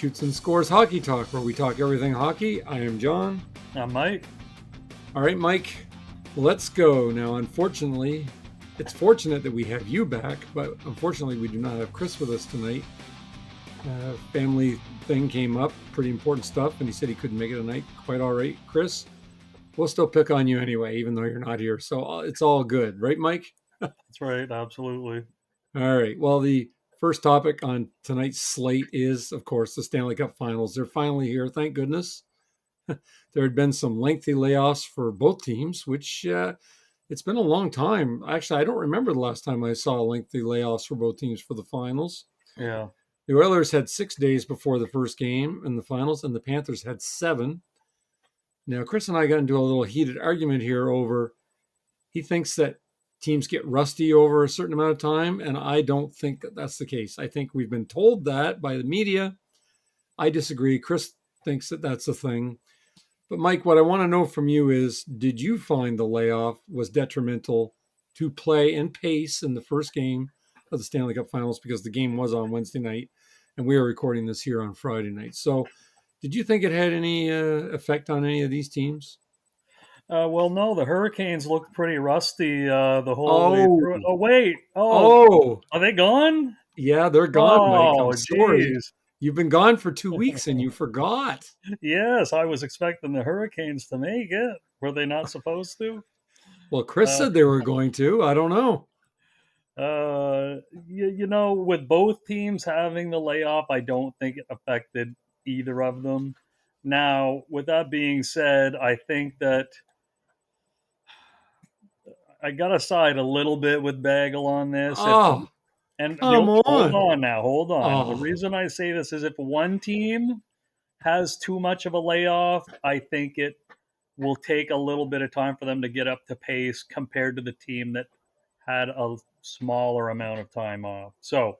Shoots and Scores Hockey Talk, where we talk everything hockey. I am John. I'm Mike. All right, Mike, let's go. Now, unfortunately, it's fortunate that we have you back, but unfortunately, we do not have Chris with us tonight. Family thing came up, pretty important stuff, and he said he couldn't make it tonight. Quite all right, Chris. We'll still pick on you anyway, even though you're not here. So it's all good, right, Mike? That's right, absolutely. All right. Well, the first topic on tonight's slate is, of course, the Stanley Cup Finals. They're finally here, thank goodness. There had been some lengthy layoffs for both teams, which it's been a long time. Actually, I don't remember the last time I saw lengthy layoffs for both teams for the finals. Yeah. The Oilers had 6 days before the first game in the finals, and the Panthers had 7. Now, Chris and I got into a little heated argument here over he thinks that teams get rusty over a certain amount of time, and I don't think that that's the case. I think we've been told that by the media. I disagree. Chris thinks that that's the thing. But Mike, what I want to know from you is, did you find the layoff was detrimental to play and pace in the first game of the Stanley Cup Finals, because the game was on Wednesday night, and we are recording this here on Friday night. So did you think it had any effect on any of these teams? Well, no, the Hurricanes looked pretty rusty the whole way Oh, through. Oh, wait. oh, Are they gone? yeah, they're gone, Mike. Oh, I'm sorry. geez. You've been gone for 2 weeks and you forgot. Yes, I was expecting the Hurricanes to make it. Were they not supposed to? Well, Chris Uh, said they were going to. I don't know. with both teams having the layoff, I don't think it affected either of them. Now, with that being said, I think that I got to side a little bit with Bagel on this. Oh, come Hold on. on now, hold on. The Oh, reason I say this is if one team has too much of a layoff, I think it will take a little bit of time for them to get up to pace compared to the team that had a smaller amount of time off. So,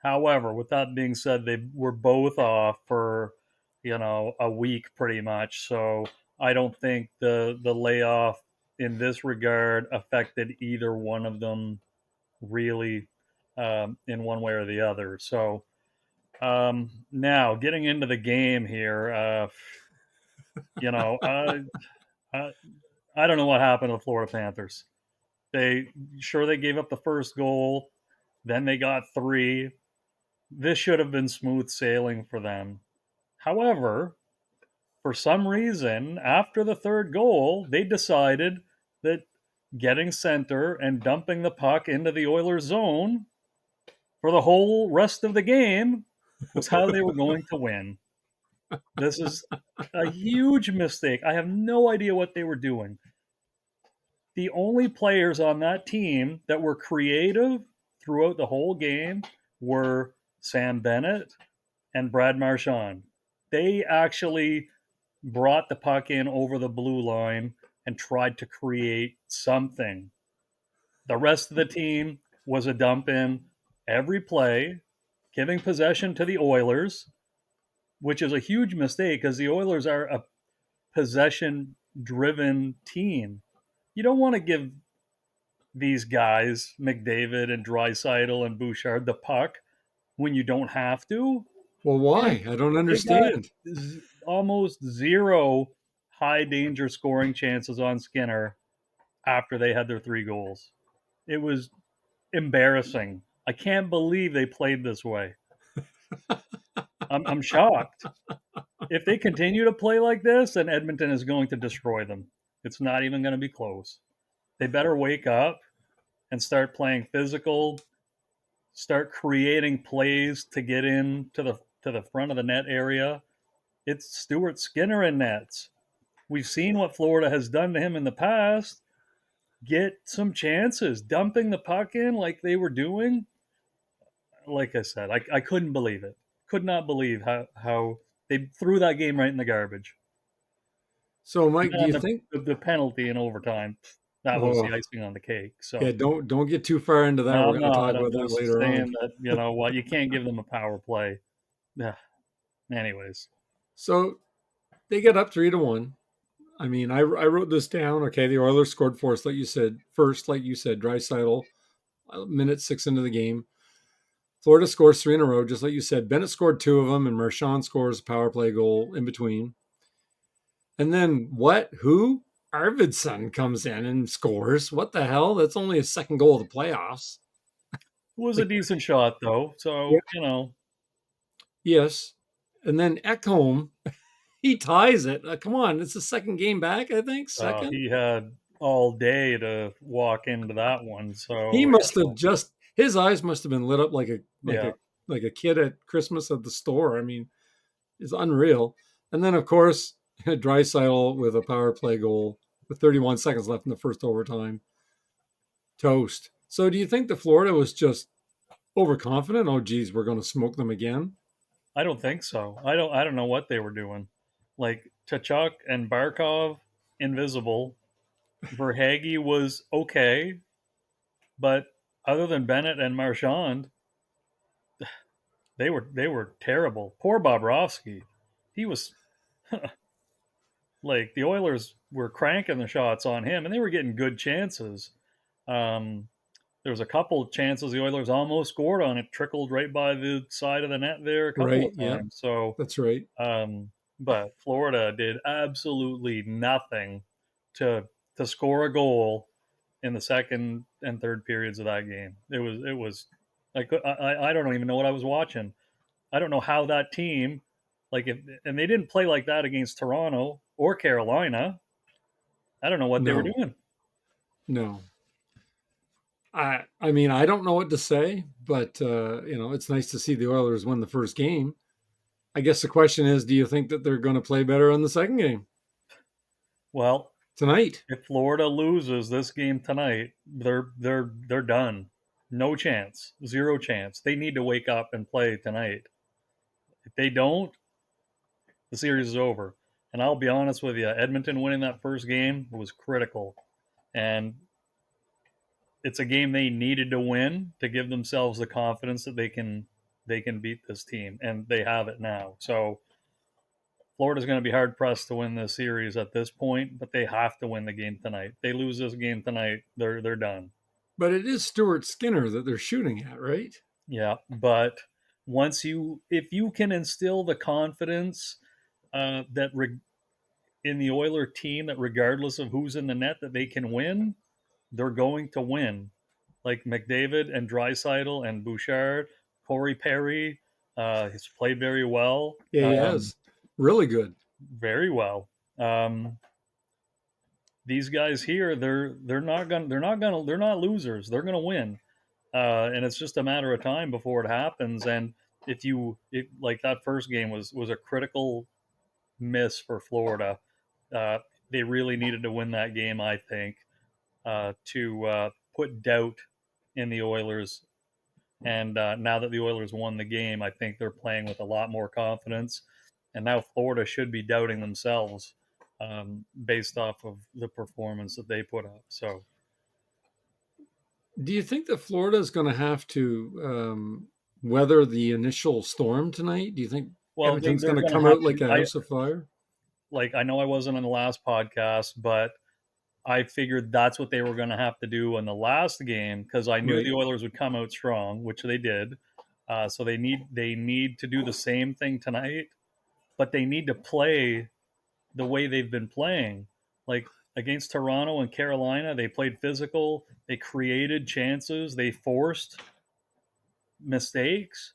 however, with that being said, they were both off for, a week pretty much. So I don't think the layoff in this regard affected either one of them really in one way or the other. So now getting into the game here, you know, I, I I don't know what happened to the Florida Panthers. They gave up the first goal, then they got three. This should have been smooth sailing for them. However, for some reason, after the third goal, they decided that getting center and dumping the puck into the Oilers' zone for the whole rest of the game was how they were going to win. This is a huge mistake. I have no idea what they were doing. The only players on that team that were creative throughout the whole game were Sam Bennett and Brad Marchand. They actually brought the puck in over the blue line and tried to create something. The rest of the team was a dump in every play, giving possession to the Oilers, which is a huge mistake because the Oilers are a possession driven team. You don't want to give these guys, McDavid and Draisaitl and Bouchard, the puck when you don't have to. well, why? I don't They got understand. almost zero high danger scoring chances on Skinner after they had their 3 goals. It was embarrassing. I can't believe they played this way. I'm shocked. If they continue to play like this, then Edmonton is going to destroy them. It's not even going to be close. They better wake up and start playing physical, start creating plays to get in to the front of the net area. It's Stuart Skinner in nets. We've seen what Florida has done to him in the past. Get some chances. Dumping the puck in like they were doing. Like I said, I couldn't believe it. Could not believe how they threw that game right in the garbage. So, And Mike, do you then think? the penalty in overtime, that was Oh, the icing on the cake. yeah. So, Don't get too far into that. no, We're I'm going to talk not. I'm about that just later on. saying that, what, you can't give them a power play. Yeah. Anyways. So they get up 3-1. I mean, I wrote this down. Okay, the Oilers scored first, like you said. Draisaitl, minute 6 into the game. Florida scores 3 in a row, just like you said. Bennett scored 2 of them, and Marchand scores a power play goal in between. And then what? Who? Arvidsson comes in and scores. What the hell? That's only his second goal of the playoffs. It was a Like, decent shot, though. yeah. So, Yes. And then Ekholm, he ties it. Come on, it's the second game back, I think. Second. he had all day to walk into that one. He So, must have just his eyes must have been lit up like a like yeah. a like a kid at Christmas at the store. I mean, it's unreal. And then of course, Draisaitl with a power play goal with 31 seconds left in the first overtime. Toast. So do you think the Florida was just overconfident? Oh geez, we're gonna smoke them again. I don't think so. I don't know what they were doing. Like Tachuk and Barkov, invisible. Verhage was okay, but other than Bennett and Marchand, they were terrible. Poor Bobrovsky. He was like the Oilers were cranking the shots on him, and they were getting good chances. Um, there was a couple chances the Oilers almost scored on. It trickled right by the side of the net there a couple Right, of yeah. times. So, That's right. but Florida did absolutely nothing to score a goal in the second and third periods of that game. It was like I don't even know what I was watching. I don't know how that team like if and they didn't play like that against Toronto or Carolina. I don't know what they were No, doing. no. I mean I don't know what to say, but it's nice to see the Oilers win the first game. I guess the question is, do you think that they're going to play better in the second game Well, tonight? if Florida loses this game tonight, they're done. No chance. Zero chance. They need to wake up and play tonight. If they don't, the series is over. And I'll be honest with you, Edmonton winning that first game was critical. And it's a game they needed to win to give themselves the confidence that they can beat this team, and they have it now. So Florida's going to be hard pressed to win this series at this point, but they have to win the game tonight. They lose this game tonight, they're done. But it is Stuart Skinner that they're shooting at, right? Yeah, but if you can instill the confidence in the Oiler team that regardless of who's in the net that they can win, they're going to win. Like McDavid and Draisaitl and Bouchard, Corey Perry, he's played very well, Yeah, he has. Really good. very well. Um, these guys here, they're not losers. They're gonna win, and it's just a matter of time before it happens. And if like that first game was a critical miss for Florida. Uh, they really needed to win that game, I think, to put doubt in the Oilers. And now that the Oilers won the game, I think they're playing with a lot more confidence. And now Florida should be doubting themselves based off of the performance that they put up. So, Do you think that Florida is going to have to weather the initial storm tonight? Do you think well, everything's they're going to going to come have out to. like a house of fire? I know I wasn't on the last podcast, but I figured that's what they were going to have to do in the last game because I knew Right. the Oilers would come out strong, which they did. So they need to do the same thing tonight, but they need to play the way they've been playing. Like against Toronto and Carolina, they played physical, they created chances, they forced mistakes.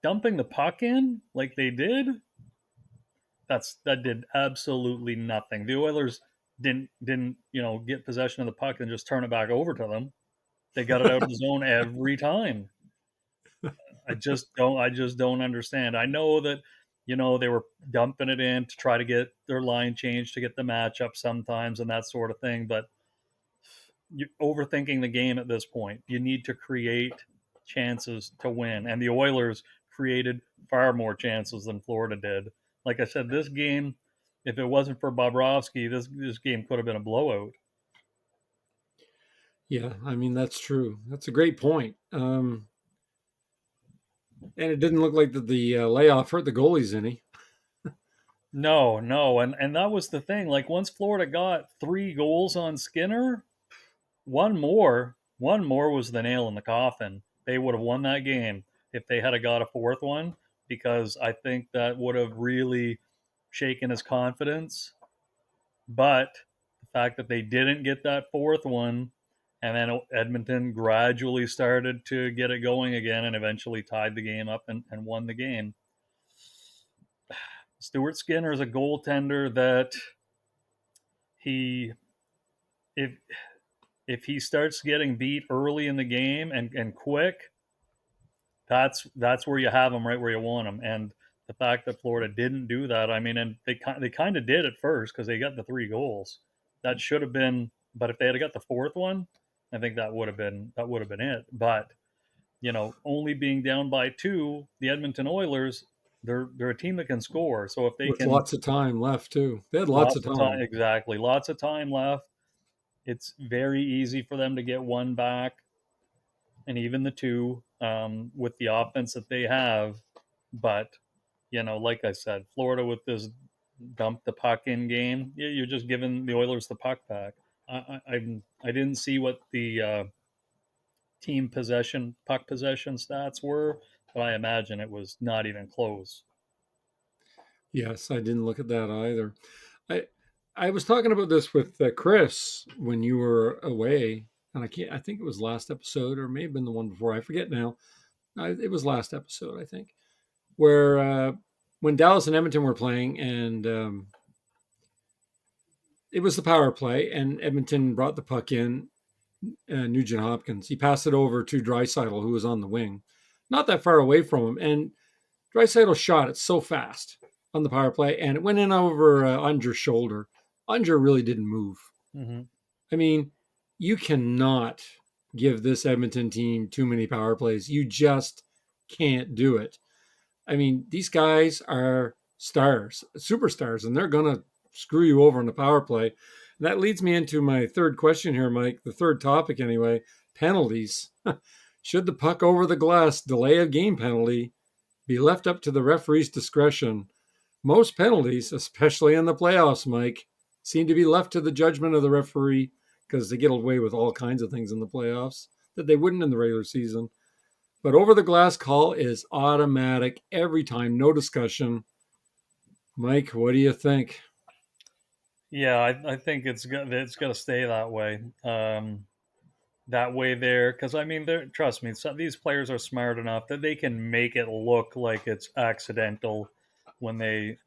Dumping the puck in like they did, that did absolutely nothing. The Oilers didn't get possession of the puck and just turn it back over to them. They got it out of the zone every time. I just don't understand. I know that they were dumping it in to try to get their line changed to get the matchup sometimes and that sort of thing, but you're overthinking the game at this point. You need to create chances to win, and the Oilers created far more chances than Florida did. Like I said, this game, if it wasn't for Bobrovsky, this game could have been a blowout. Yeah, I mean that's true. That's a great point. And it didn't look like the layoff hurt the goalies any. No, no, and that was the thing. Like once Florida got 3 goals on Skinner, one more was the nail in the coffin. They would have won that game. if they had got a fourth one, because I think that would have really shaken his confidence. But the fact that they didn't get that fourth one, and then Edmonton gradually started to get it going again and eventually tied the game up and won the game. Stuart Skinner is a goaltender that he if if he starts getting beat early in the game and quick, that's where you have him, right where you want him. And the fact that Florida didn't do that, I mean, and they kind of did at first because they got the 3 goals. That should have been, but if they had got the fourth one, I think that would have been it. But only being down by 2, the Edmonton Oilers, they're a team that can score. So if they With can, lots of time left too. They had lots of lots of time, time. exactly, lots of time left. It's very easy for them to get one back, and even the 2 with the offense that they have. But like I said, Florida with this dump the puck in game, you're just giving the Oilers the puck back. I didn't see what the team puck possession stats were, but I imagine it was not even close. Yes, I didn't look at that either. I I was talking about this with Chris when you were away, and I can't. I think it was last episode, or maybe been the one before. I forget now. It was last episode, I think, where when Dallas and Edmonton were playing, and it was the power play, and Edmonton brought the puck in. Nugent Hopkins. He passed it over to Draisaitl, who was on the wing, not that far away from him, and Draisaitl shot it so fast on the power play, and it went in over Unger's shoulder. Unger really didn't move. Mm-hmm. I mean, you cannot give this Edmonton team too many power plays. You just can't do it. I mean, these guys are stars, superstars, and they're going to screw you over on the power play. And that leads me into my third question here, Mike, the third topic anyway, penalties. Should the puck over the glass delay of game penalty be left up to the referee's discretion? Most penalties, especially in the playoffs, Mike, seem to be left to the judgment of the referee because they get away with all kinds of things in the playoffs that they wouldn't in the regular season. But over the glass call is automatic every time, no discussion. Mike, what do you think? Yeah, I think it's got to stay that way. That way there, because I mean, trust me, these players are smart enough that they can make it look like it's accidental when they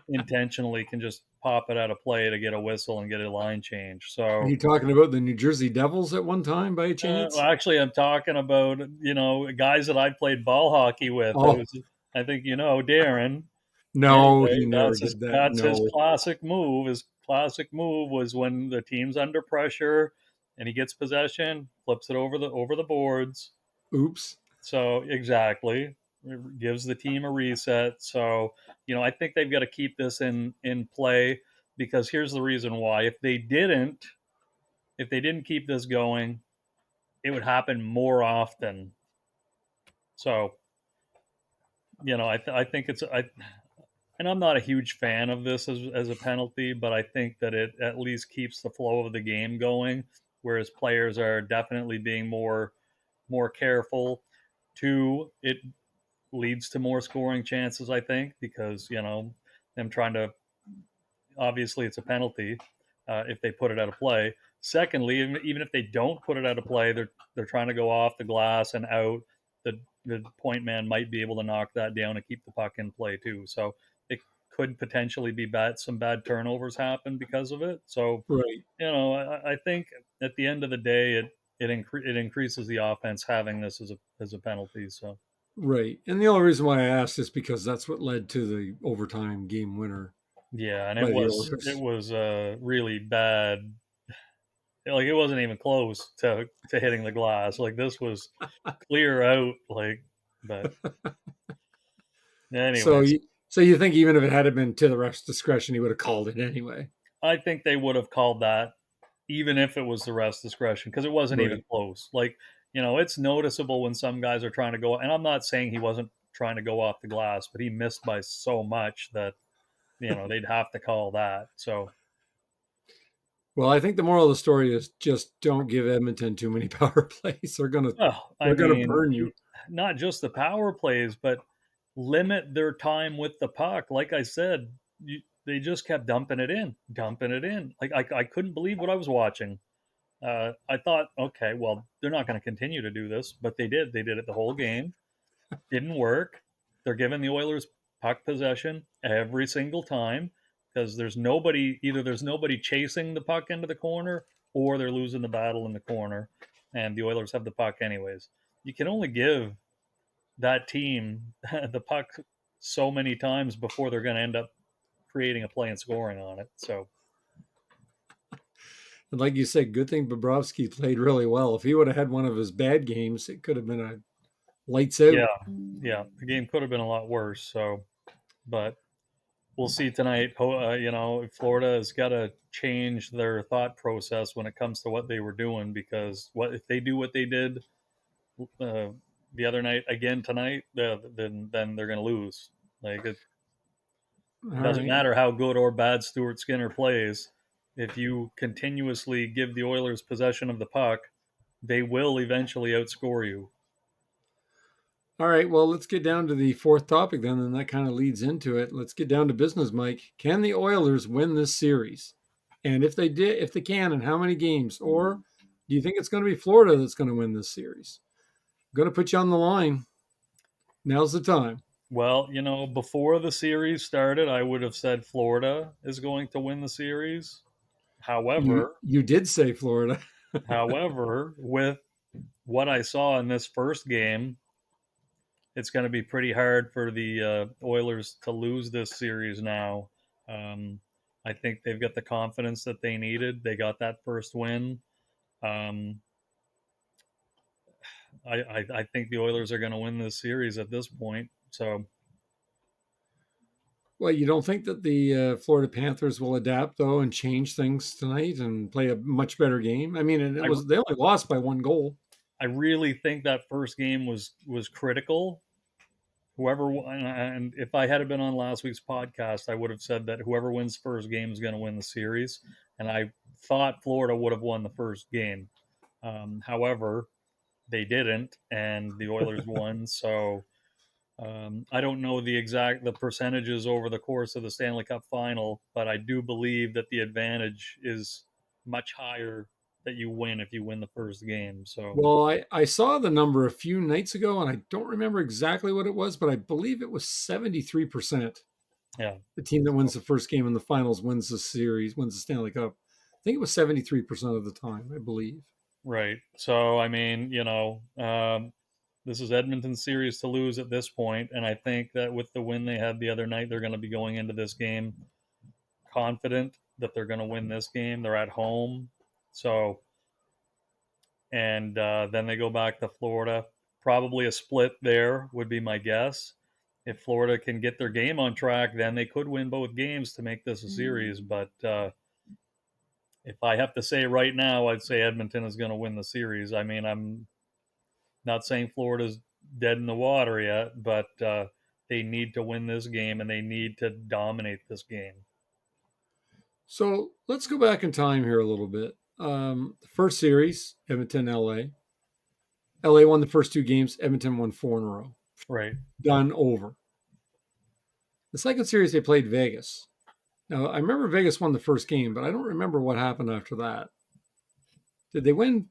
intentionally can just pop it out of play to get a whistle and get a line change. Are So, you talking about the New Jersey Devils at one time by well, chance? actually, I'm talking about guys that I played ball hockey with. It Oh, was, I think Darren. no, Anyway, he never did that. that's his No. classic move. His classic move was when the team's under pressure and he gets possession, flips it over the boards. Oops. So exactly, it gives the team a reset. So I think they've got to keep this in play, because here's the reason why. If they didn't keep this going, it would happen more often. So I think and I'm not a huge fan of this as a penalty, but I think that it at least keeps the flow of the game going, whereas players are definitely being more careful. Two, it leads to more scoring chances, I think, because them trying to, obviously it's a penalty if they put it out of play. Secondly, even if they don't put it out of play, they're trying to go off the glass and out. The point man might be able to knock that down and keep the puck in play too. So it could potentially be some bad turnovers happen because of it. So Right. I think at the end of the day, it increases the offense having this as a penalty. So Right. And the only reason why I asked is because that's what led to the overtime game winner yeah, and by the it Oilers. was really bad. Like, it wasn't even close to hitting the glass. Like, this was clear out. Like, but So anyways, you, so you think even if it had been to the ref's discretion, he would have called it anyway? I think they would have called that even if it was the ref's discretion, because it wasn't even Right. close. Like, it's noticeable when some guys are trying to go. And I'm not saying he wasn't trying to go off the glass, but he missed by so much that they'd have to call that. So Well, I think the moral of the story is just don't give Edmonton too many power plays. Well, I They're gonna mean, burn you. not just the power plays, but limit their time with the puck. Like I said, they just kept dumping it in, dumping it in. Like I couldn't believe what I was watching. I thought, okay, well, they're not going to continue to do this, but they did. They did it the whole game. Didn't work. They're giving the Oilers puck possession every single time because there's nobody chasing the puck into the corner, or they're losing the battle in the corner, and the Oilers have the puck anyways. You can only give that team the puck so many times before they're going to end up creating a play and scoring on it. So And like you said, good thing Bobrovsky played really well. If he would have had one of his bad games, it could have been a lights out. yeah, yeah, the game could have been a lot worse. So, but we'll see tonight. Florida has got to change their thought process when it comes to what they were doing, because what if they do what they did uh, the other night again tonight? Then they're going to lose. Like it All doesn't right. matter how good or bad Stuart Skinner plays. If you continuously give the Oilers possession of the puck, they will eventually outscore you. All right. Well, let's get down to the fourth topic then, and that kind of leads into it. Let's get down to business, Mike. Can the Oilers win this series? And if they can, in how many games? Or do you think it's going to be Florida that's going to win this series? I'm going to put you on the line. Now's the time. Well, before the series started, I would have said Florida is going to win the series. You However, you did say Florida. with what I saw in this first game, it's going to be pretty hard for the Oilers to lose this series now. Um, I think they've got the confidence that they needed. They got that first win. Um, I think the Oilers are going to win this series at this point. So Well, you don't think that the Florida Panthers will adapt though and change things tonight and play a much better game? I mean, and it I, was they only lost by one goal. I really think that first game was critical. Whoever and if I had been on last week's podcast, I would have said that whoever wins first game is going to win the series, and I thought Florida would have won the first game. However, they didn't, and the Oilers won. So I don't know the percentages over the course of the Stanley Cup final, but I do believe that the advantage is much higher that you win if you win the first game. So Well, I saw the number a few nights ago, and I don't remember exactly what it was, but I believe it was 73%. yeah, The team that wins the first game in the finals wins the series, wins the Stanley Cup. I think it was 73% of the time, I believe. right. So I mean, this is Edmonton's series to lose at this point, and I think that with the win they had the other night, they're going to be going into this game confident that they're going to win this game. They're at home, so and then they go back to Florida. Probably a split there would be my guess. If Florida can get their game on track, then they could win both games to make this a series. But if I have to say right now, I'd say Edmonton is going to win the series. I mean, I'm not saying Florida's dead in the water yet, but they need to win this game and they need to dominate this game. So let's go back in time here a little bit. The first series, Edmonton, LA. LA won the first two games. Edmonton won four in a row. Right. Done over. The second series, they played Vegas. Now, I remember Vegas won the first game, but I don't remember what happened after that. Did they win?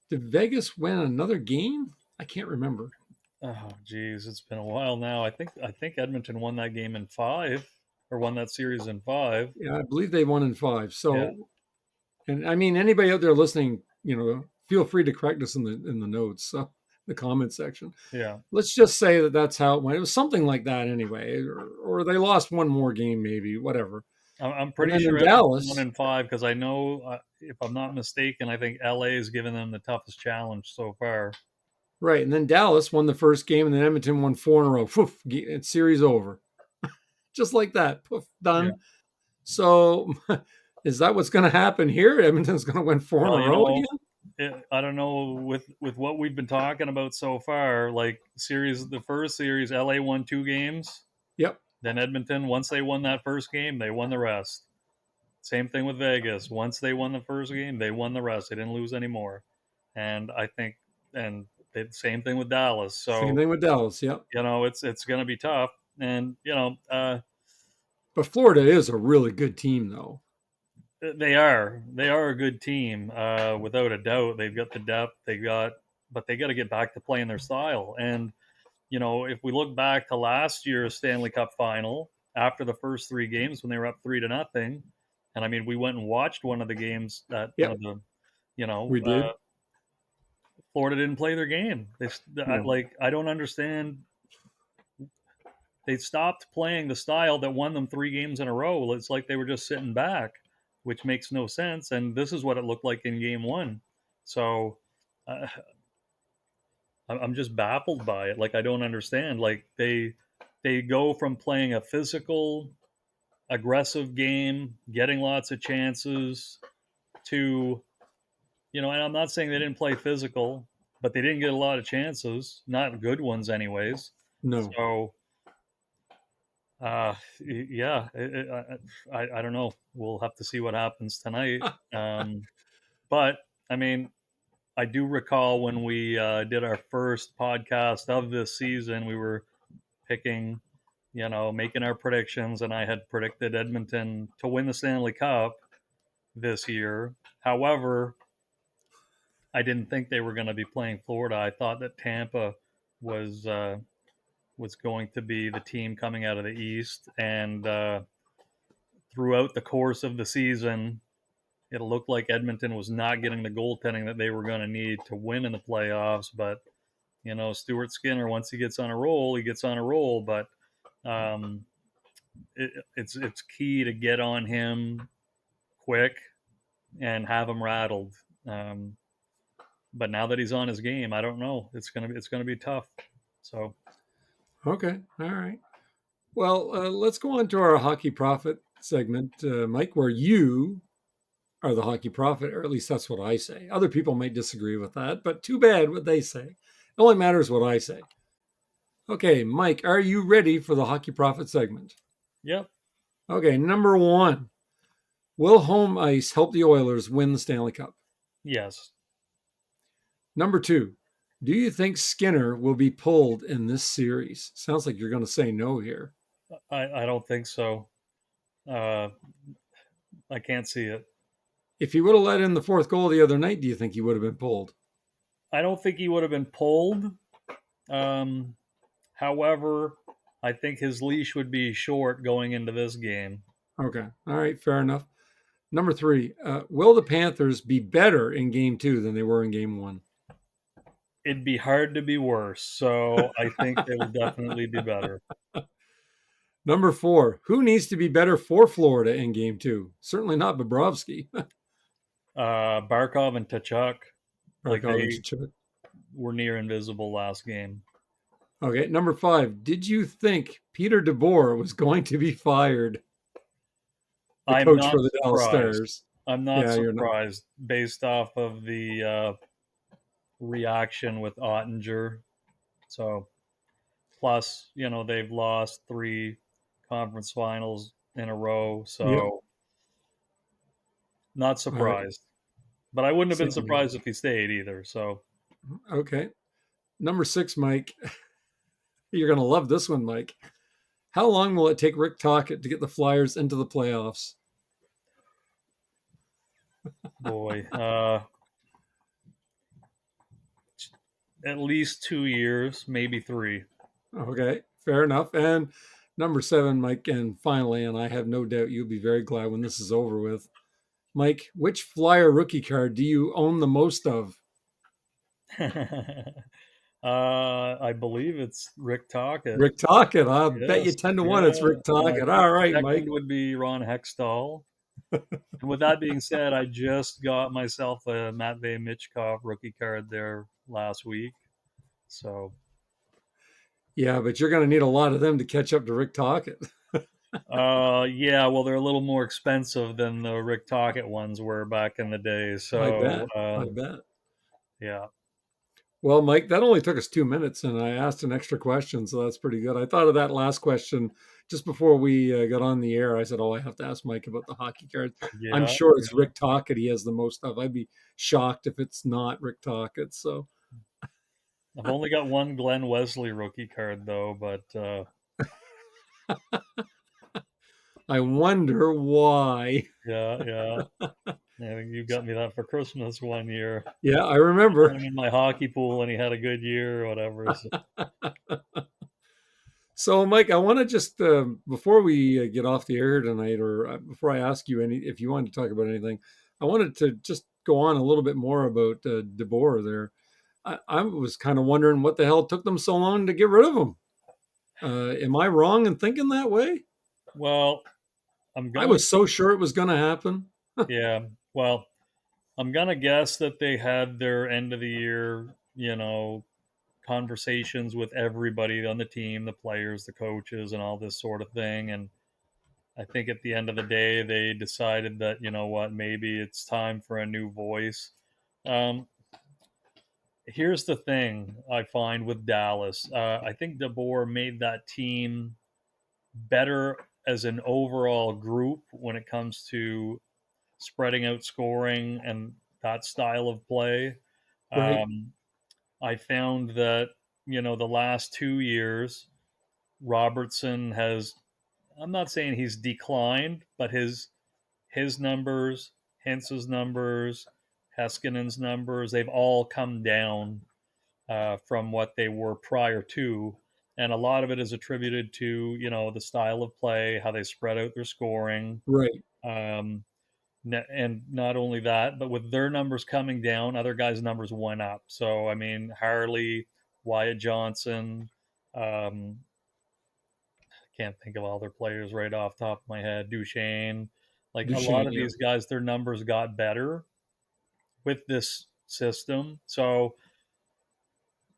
Did Vegas win another game? I can't remember. Oh, geez, it's been a while now. I think Edmonton won that game in five, or won that series in five. Yeah, I believe they won in five. Yeah. So, and I mean, anybody out there listening, feel free to correct us in the notes, the comment section. Yeah. Let's just say that that's how it went. It was something like that anyway, or they lost one more game, maybe, whatever. I'm And pretty then in sure Edmonton won Dallas, in five because I know, if I'm not mistaken, I think LA has given them the toughest challenge so far. right, and then Dallas won the first game, and then Edmonton won four in a row. Poof, it's series over, just like that. Poof, Yeah. done. So, is that what's going to happen here? Edmonton's going to win four in Well, a row again? I don't know with what we've been talking about so far. Like the first series, LA won two games. Yep. Then Edmonton, once they won that first game, they won the rest. Same thing with Vegas. Once they won the first game, they won the rest. They didn't lose anymore. And I think, and same thing with Dallas. Same So thing with Dallas. Yep. it's going to be tough. And But Florida is a really good team, though. they are a good team without a doubt. They've got the depth. But they got to get back to playing their style. And if we look back to last year's Stanley Cup final, after the first three games when they were up 3-0, and I mean, we went and watched one of the games that one Yep, of the, you know, we did. Florida didn't play their game. No. I don't understand. They stopped playing the style that won them three games in a row. It's like they were just sitting back, which makes no sense. And this is what it looked like in game one. So uh, I'm just baffled by it. Like I don't understand. Like they go from playing a physical, aggressive game, getting lots of chances, to and I'm not saying they didn't play physical, but they didn't get a lot of chances, not good ones, anyways. No. So yeah, I don't know. We'll have to see what happens tonight. But I mean, I do recall when we did our first podcast of this season, we were picking, making our predictions, and I had predicted Edmonton to win the Stanley Cup this year. However, I didn't think they were going to be playing Florida. I thought that Tampa was was going to be the team coming out of the East, and throughout the course of the season, it looked like Edmonton was not getting the goaltending that they were going to need to win in the playoffs. But Stuart Skinner, once he gets on a roll, he gets on a roll. But um, it's key to get on him quick and have him rattled. But now that he's on his game, I don't know. It's gonna be tough. So Okay. All right. Well, let's go on to our hockey profit segment, Mike, where you are the hockey prophet, or at least that's what I say. Other people might disagree with that, but too bad what they say. It only matters what I say. Okay, Mike, are you ready for the hockey profit segment? yep, Okay, number one. Will home ice help the Oilers win the Stanley Cup? yes, Number two. Do you think Skinner will be pulled in this series? Sounds like you're going to say no here. I don't think so. Uh, I can't see it. If he would have let in the fourth goal the other night, do you think he would have been pulled? I don't think he would have been pulled. Um, However, I think his leash would be short going into this game. Okay. All right. Fair enough. Number three. Will the Panthers be better in game two than they were in game one? It'd be hard to be worse. So I think they will definitely be better. Number four. Who needs to be better for Florida in game two? Certainly not Bobrovsky. Barkov and Tachuk, like Barkov and they Chichuk. were near invisible last game. Okay. Number five. Did you think Peter DeBoer was going to be fired? The I'm coach not for the Dallas surprised. Stars. I'm not Yeah, you're not. surprised based off of the reaction with Ottinger. So, plus, they've lost three conference finals in a row. Yep. So, not All right. surprised. But I wouldn't have been Same here. surprised if he stayed either. So, Okay. Number six, Mike. You're going to love this one, Mike. How long will it take Rick Tocchet to get the Flyers into the playoffs? boy, at least 2 years, maybe three. Okay, fair enough. And number seven, Mike, and finally, and I have no doubt you'll be very glad when this is over with. Mike, which Flyer rookie card do you own the most of? I believe it's Rick Tocchet. Rick Tocchet. I'll bet you Yes, 10-1 yeah. it's Rick I Tocchet. think All right, second Mike. would be Ron Hextall. And with that being said, I just got myself a Matvey Michkov rookie card there last week. So, Yeah, but you're going to need a lot of them to catch up to Rick Tocchet. yeah, well, they're a little more expensive than the Rick Tocchet ones were back in the day. I So, bet. I bet. yeah. Well, Mike, that only took us 2 minutes, and I asked an extra question, so that's pretty good. I thought of that last question just before we got on the air. I said, "Oh, I have to ask Mike about the hockey cards." I'm Yeah, sure it's yeah. Rick Tocchet. He has the most of. I'd be shocked if it's not Rick Tocchet. So I've only got one Glenn Wesley rookie card though, but I wonder why. yeah, yeah. I think you got me that for Christmas one year. Yeah, I Had remember. him in my hockey pool, and he had a good year or whatever. So, So, Mike, I want to just before we get off the air tonight, or before I ask you any, if you wanted to talk about anything, I wanted to just go on a little bit more about DeBoer there. I was kind of wondering what the hell took them so long to get rid of him. Am I wrong in thinking that way? well, I'm I going. was so sure it was going to happen. Yeah. Well, I'm gonna guess that they had their end of the year, conversations with everybody on the team, the players, the coaches, and all this sort of thing. And I think at the end of the day, they decided that, you know what, maybe it's time for a new voice. Um, Here's the thing I find with Dallas. I think DeBoer made that team better as an overall group when it comes to spreading out scoring and that style of play. Right, Um, I found that, the last 2 years, Robertson has, I'm not saying he's declined, but his numbers, Hence's numbers, Heskinen's numbers, they've all come down from what they were prior to. And a lot of it is attributed to, the style of play, how they spread out their scoring. right. Um, and not only that, but with their numbers coming down, other guys' numbers went up. So, I mean, Harley, Wyatt Johnson, um, can't think of all their players right off the top of my head, Duchesne. Like a lot Duchesne, of yeah. these guys, their numbers got better with this system. So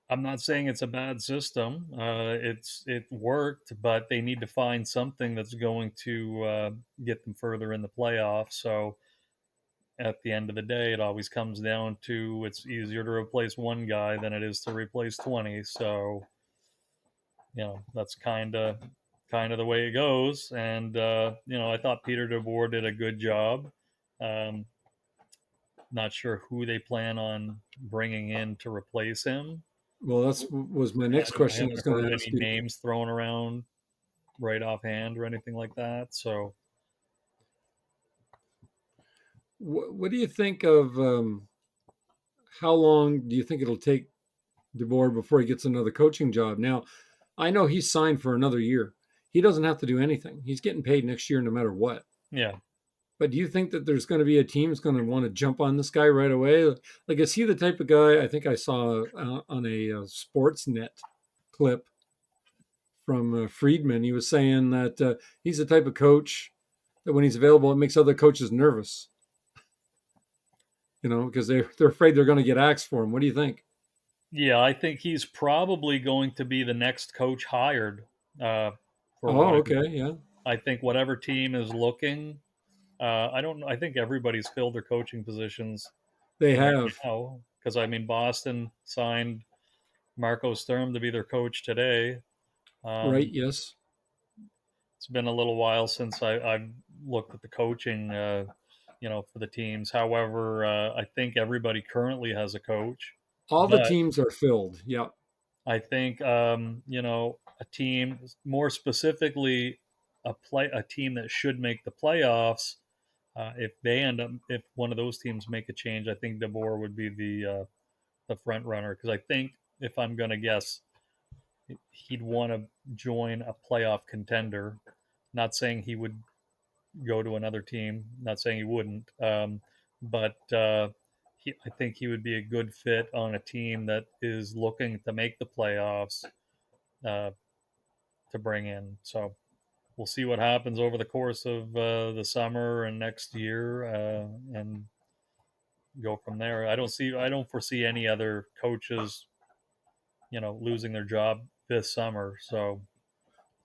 I'm not saying it's a bad system. It worked, but they need to find something that's going to get them further in the playoffs. So at the end of the day, it always comes down to it's easier to replace one guy than it is to replace 20. So that's kind of the way it goes. And I thought Peter DeBoer did a good job. Um, Not sure who they plan on bringing in to replace him. Well, that's was my I next haven't, I question. I was haven't going heard to any ask you. names thrown around right offhand or anything like that. So What do you think of how long do you think it'll take DeBoer before he gets another coaching job? Now, I know he's signed for another year. He doesn't have to do anything. He's getting paid next year no matter what. yeah, But do you think that there's going to be a team that's going to want to jump on this guy right away? Like, is he the type of guy? I think I saw on a Sportsnet clip from Friedman. He was saying that he's the type of coach that when he's available, it makes other coaches nervous. Because they're afraid they're going to get axed for him. What do you think? yeah, I think he's probably going to be the next coach hired uh, for Oh, whatever. okay, yeah, I think whatever team is looking. I don't. I think everybody's filled their coaching positions they right have. now because I mean Boston signed Marco Sturm to be their coach today. Right, Um, yes. it's been a little while since I've looked at the coaching, for the teams. However, I think everybody currently has a coach, All the but teams are filled. Yeah, I think a team, more specifically, a team that should make the playoffs. If they end up, if one of those teams make a change, I think DeBoer would be the front runner because I think if I'm going to guess, he'd want to join a playoff contender. Not saying he would go to another team. Not saying he wouldn't, but I think he would be a good fit on a team that is looking to make the playoffs uh, to bring in. So we'll see what happens over the course of the summer and next year, and go from there. I don't foresee any other coaches, losing their job this summer. So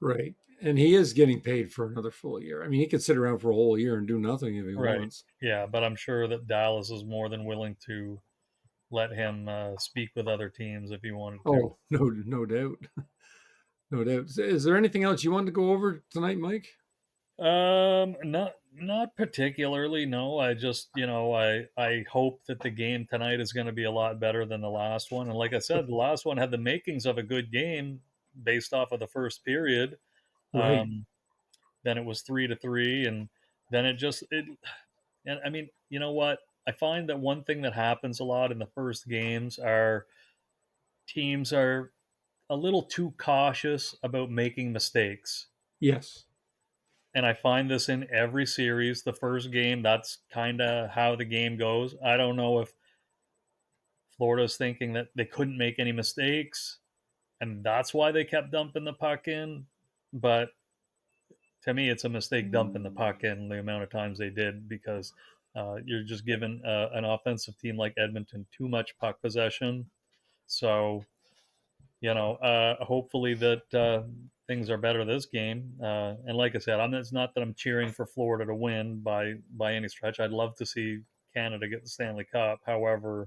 right. And he is getting paid for another full year. I mean, he could sit around for a whole year and do nothing if he right, wants. yeah, but I'm sure that Dallas is more than willing to let him speak with other teams if he wanted to. Oh, no doubt. No doubt. Is there anything else you wanted to go over tonight, Mike? Not particularly. No, I just I hope that the game tonight is going to be a lot better than the last one. And like I said, the last one had the makings of a good game based off of the first period. Right. Um, then it was 3-3, and then it. And I mean, you know what? I find that one thing that happens a lot in the first games are teams are a little too cautious about making mistakes. Yes. And I find this in every series. The first game, that's kind of how the game goes. I don't know if Florida's thinking that they couldn't make any mistakes, and that's why they kept dumping the puck in. But to me, it's a mistake dumping the puck in the amount of times they did, because you're just giving an offensive team like Edmonton too much puck possession. So hopefully that things are better this game. And like I said, it's not that I'm cheering for Florida to win by any stretch. I'd love to see Canada get the Stanley Cup. However,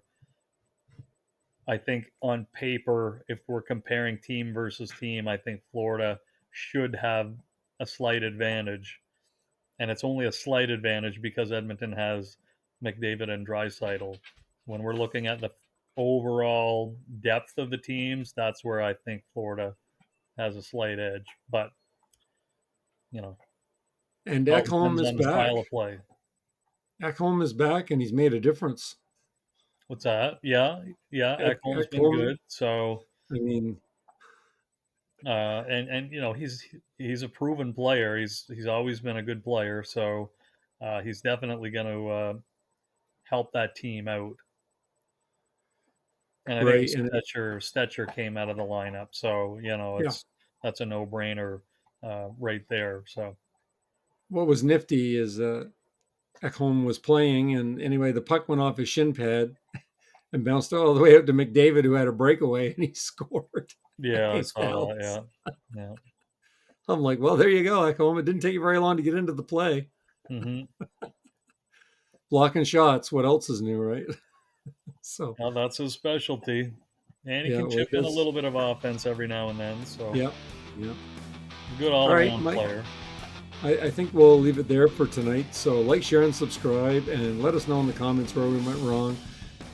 I think on paper, if we're comparing team versus team, I think Florida should have a slight advantage, and it's only a slight advantage because Edmonton has McDavid and Draisaitl. When we're looking at the overall depth of the teams, that's where I think Florida has a slight edge. But you know, And it all Ekholm depends is on the style back. of play. Ekholm is back, and he's made a difference. What's that? Yeah, yeah. Ekholm's been Ekholm, good. So I mean, and he's a proven player. He's always been a good player. So he's definitely going to help that team out. And I think right. And Stetcher came out of the lineup, so yeah, that's a no brainer right there. So what was nifty is Ekholm was playing, and anyway, the puck went off his shin pad and bounced all the way out to McDavid, who had a breakaway, and he scored. yeah, I Hey, saw that. fellas. Yeah, I'm like, well, there you go, Ekholm. It didn't take you very long to get into the play. yeah. Blocking shots. What else is new, right? So, Well, that's his specialty, and he yeah, can well, chip it in a is. little bit of offense every now and then. So Yeah, yeah. good All all right, around Mike. player. I think we'll leave it there for tonight. So, like, share, and subscribe, and let us know in the comments where we went wrong.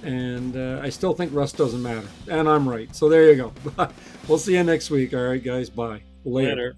And I still think rust doesn't matter, and I'm right. So there you go. We'll see you next week. All right, guys. Bye. Later. Later.